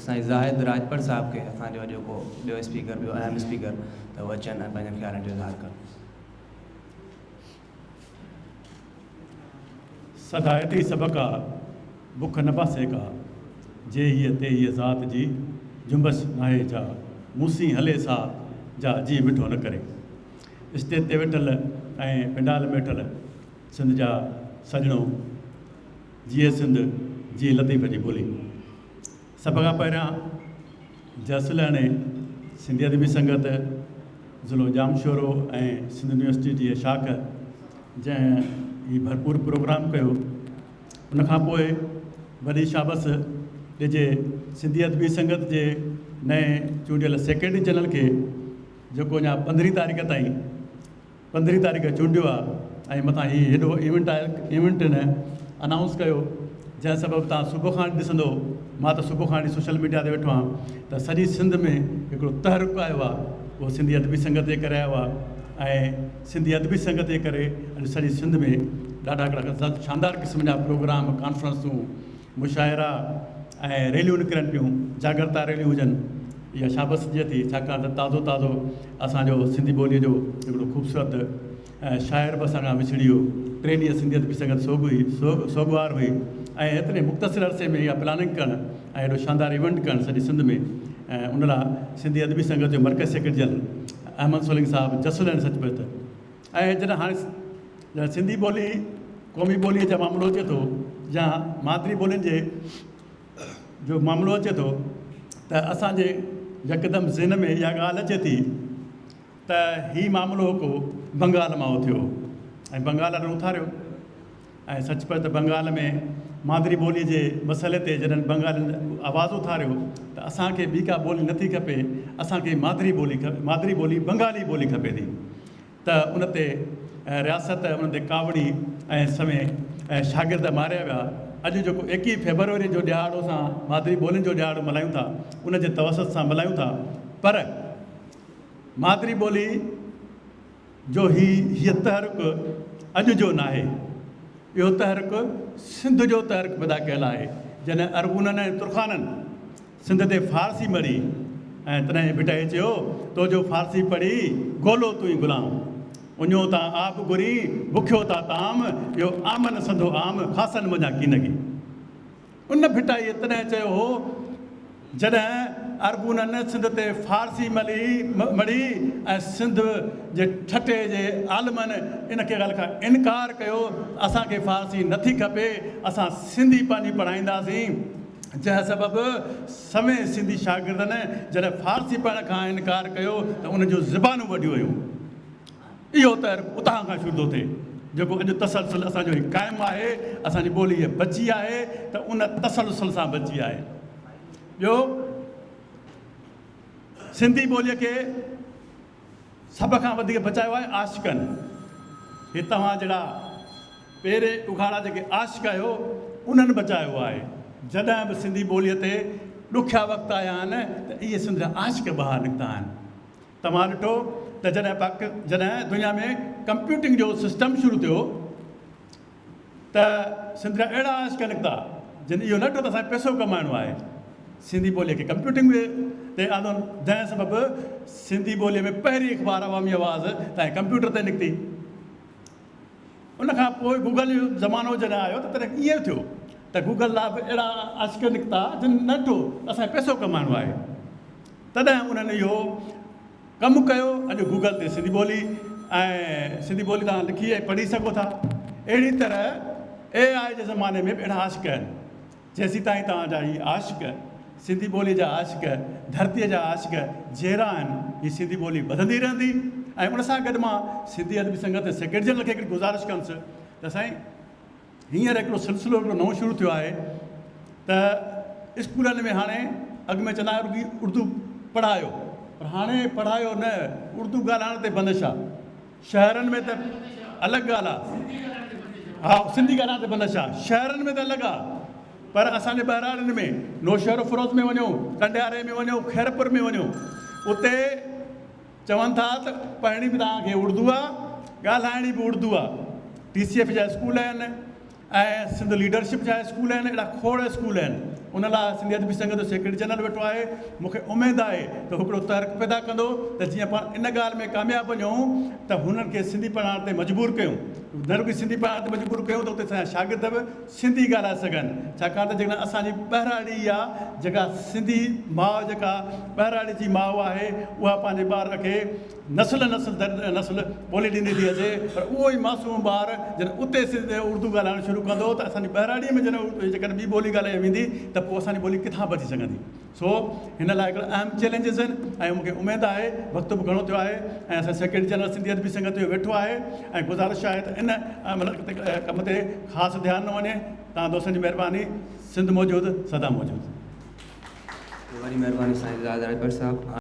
साईं ज़ाहिद राजपर साहब खे असांजो जेको ॿियो स्पीकर, ॿियो अहम स्पीकर, त उहे अचनि ऐं पंहिंजनि ख़्यालनि जो इज़हार कनि। सदायती सबका बुख न पासे का जे हीअ ते हीअ ज़ात जी जुंबश नाहे जा मूसी हले सा जा जी मिठो न करे। स्टेज ते वेठल ऐं पंडाल में वेठल सिंध जा सजणो, जीअ सिंध जी लतीफ़ जी ॿोली। सभ खां पहिरियां जसलाणे सिंधी अदबी संगत ज़िलो जामशोरो ऐं सिंध यूनिवर्सिटी जी शाख जंहिं हीउ भरपूर प्रोग्राम कयो, उनखां पोइ वॾी शाबस ॾिजे सिंधी अदबी संगत जे नए चूंडियल सेक्रेटरी जनरल खे, जेको अञा 15 तारीख़ ताईं 15 तारीख़ चूंडियो आहे ऐं मथां हीउ हेॾो इवेंट न अनाउंस कयो, जंहिं सबबु तव्हां सुबुह खां ॾिसंदो, मां त सुबुह खां सोशल मीडिया ते वेठो आहियां, त सॼी सिंध में हिकिड़ो तहरुक आयो आहे, उहो सिंधी अदबी संगत जे करे आयो आहे। ऐं सिंधी अदबी संगत जे करे अॼु सॼी सिंध में ॾाढा हिकिड़ा शानदार क़िस्म जा प्रोग्राम, कॉन्फ्रेंसूं, मुशाइरा ऐं रैलियूं निकिरनि पियूं, जागरता रैलियूं हुजनि। इहा शाबस जे थी, छाकाणि त ताज़ो असांजो सिंधी ॿोलीअ जो हिकिड़ो ख़ूबसूरत शाइर बि असां खां विछड़ी वियो। 3 ॾींहं सिंधी अदबी संगत सोगवार हुई ऐं एतिरे मुख़्तसिर अरसे में इहा प्लानिंग करणु ऐं हेॾो शानदार इवेंट करणु सॼी सिंध में, ऐं उन लाइ सिंधी अदबी संगत जो मर्कज़ सेक्रेटरी जनरल अहमद सोलिंग साहिबु जसुल आहिनि सचुपचु। ऐं जॾहिं हाणे सिंधी ॿोली क़ौमी ॿोलीअ जो मामिलो अचे थो या मादिरी ॿोलियुनि जे जो मामिलो अचे थो, त असांजे यकदमि ज़हन में इहा ॻाल्हि अचे थी त हीउ मामिलो को बंगाल मां उथियो ऐं बंगाल ने उथारियो। ऐं सचुपचु त बंगाल में मादिरी ॿोलीअ जे मसइले ते जॾहिं बंगाल आवाज़ु उथारियो त असांखे ॿी का ॿोली नथी खपे, असांखे मादिरी ॿोली बंगाली ॿोली खपे थी। त उन ते रियासत, उन ते कावड़ी ऐं समय ऐं शागिर्द मारिया विया। अॼु जेको 21 फेबरवरी जो ॾियारु असां मादिरी ॿोलियुनि जो ॾियारु मल्हायूं था, उन जे तवसत सां मल्हायूं था, पर मादिरी ॿोली जो हीअ तहरुक अॼु जो न आहे। इहो तहरुक सिंध जो तहरुक पैदा कयल आहे। जॾहिं अरगुननि ऐं तुर्खाननि सिंध ते फारसी मरी ऐं तॾहिं भिटाए चयो, तो जो फारसी पढ़ी गोलो तूं गुलाम, उञो ता आप गुरी बुखियो ता ताम, इहो आमन संदो आम ख़ासन मञा कीनगी। उन भिटाई तॾहिं चयो हो जॾहिं अरगुननि सिंध ते फारसी मड़ी ऐं सिंध जे ठटे जे आलमनि इन खे ॻाल्हि खां इनकार कयो, असांखे फारसी नथी खपे, असां सिंधी पंहिंजी पढ़ाईंदासीं। जंहिं सबबु समय सिंधी शागिर्दनि जॾहिं फारसी पढ़ण खां इनकार कयो त उनजूं ज़बानूं वॾियूं हुयूं। इहो त उतां खां शुरू थो थिए, जेको अॼु तसलसल असांजो क़ाइमु आहे, असांजी ॿोली बची आहे त उन तसलसल सां बची आहे। ॿियो, सिंधी ॿोलीअ खे सभ खां वधीक बचायो आहे आशिक़नि। हे तव्हां जहिड़ा पहिरें उघाड़ा जेके आशिक़ आहियो, उन्हनि बचायो आहे। जॾहिं बि सिंधी ॿोलीअ ते ॾुखिया वक़्तु आया आहिनि त इहे सिंध जा आशिक़ ॿाहिरि निकिता आहिनि। तव्हां ॾिठो त जॾहिं दुनिया में कंप्यूटिंग जो सिस्टम शुरू थियो त सिंध जा अहिड़ा आशिक़ निकिता जिन इहो न ॾिठो त असांखे पैसो कमाइणो आहे, सिंधी ॿोलीअ खे कंप्यूटिंग ते आंदो, जंहिं सबबु सिंधी ॿोलीअ में पहिरीं अख़बार अवामी आवाज़ तव्हांजे कंप्यूटर ते निकिती। उनखां पोइ गूगल जो ज़मानो जॾहिं आयो त तॾहिं ईअं थियो त गूगल लाइ बि अहिड़ा आशिक़ निकिता जिन न ॾिठो असांखे पैसो कमाइणो आहे, तॾहिं उन्हनि इहो कमु कयो। अॼु गूगल ते सिंधी ॿोली ऐं सिंधी ॿोली तव्हां लिखी ऐं पढ़ी सघो था। अहिड़ी तरह AI जे ज़माने में बि अहिड़ा आशिक़ आहिनि। जेसीं ताईं तव्हांजा हीअ आशिक़, सिंधी ॿोलीअ जा आशिक़, धरतीअ जा आशिक़ जहिड़ा आहिनि, हीअ सिंधी ॿोली वधंदी रहंदी। ऐं उन सां गॾु मां सिंधी अदबी संगत सेक्रेटरी जनरल खे हिकिड़ी गुज़ारिश कंदुसि त साईं, हींअर हिकिड़ो सिलसिलो हिकिड़ो नओं शुरू थियो आहे त स्कूलनि में हाणे अॻु में चवंदा हुआ उर्दू पढ़ायो, पर हाणे पढ़ायो न, उर्दू ॻाल्हाइण ते बंदिश आहे। शहरनि में त अलॻि ॻाल्हि आहे, हा सिंधी ॻाल्हाइण ते बंदिश आहे, शहरनि में त अलॻि आहे, पर असांजे ॿहिराड़ियुनि में नौशहर फिरोज़ में वञो, कंडियारे में वञो, खैरपुर में वञो, उते चवनि था त पढ़णी बि तव्हांखे उर्दू आहे, ॻाल्हाइणी बि उर्दू आहे। TCF जा स्कूल आहिनि ऐं सिंध लीडरशिप जा स्कूल आहिनि, अहिड़ा खोड़ स्कूल आहिनि उन लाइ सिंधी अदबी संघ जो सेक्रेटरी जनरल वेठो आहे। मूंखे उमेदु आहे त हिकिड़ो तर्क पैदा कंदो त जीअं पाण इन ॻाल्हि में कामयाबु वञूं त हुननि खे सिंधी पढ़ाइण ते मजबूर कयूं, न रुॻो सिंधी पढ़ाइण ते मजबूर कयूं त उते असांजा शागिर्द बि सिंधी ॻाल्हाए सघनि। छाकाणि त जेकॾहिं असांजी ॿहिराड़ी आहे, जेका सिंधी माउ, जेका ॿहिराड़ी जी माउ आहे, उहा पंहिंजे ॿार खे नस्ल ॿोली ॾींदी थी अचे, पर उहो ई मासूम ॿार जॾहिं उते उर्दू ॻाल्हाइणु शुरू कंदो त असांजी ॿहिराड़ीअ में जॾहिं जेकॾहिं ॿी ॿोली ॻाल्हाई वेंदी त पोइ असांजी ॿोली किथां बची सघंदी। सो हिन लाइ हिकिड़ा अहम चैलेंजिस आहिनि ऐं मूंखे उमेदु आहे, वक़्तु बि घणो थियो आहे ऐं असां सेक्रेटरी जनरल सिंधी अदबी संघ ते वेठो आहे ऐं गुज़ारिश आहे त इन कम ते ख़ासि ध्यानु न वञे। तव्हां दोस्तनि जी महिरबानी। सिंध मौजूदु, सदा मौजूदु। वॾी महिरबानी साईं ज़ाहिर साहिबु।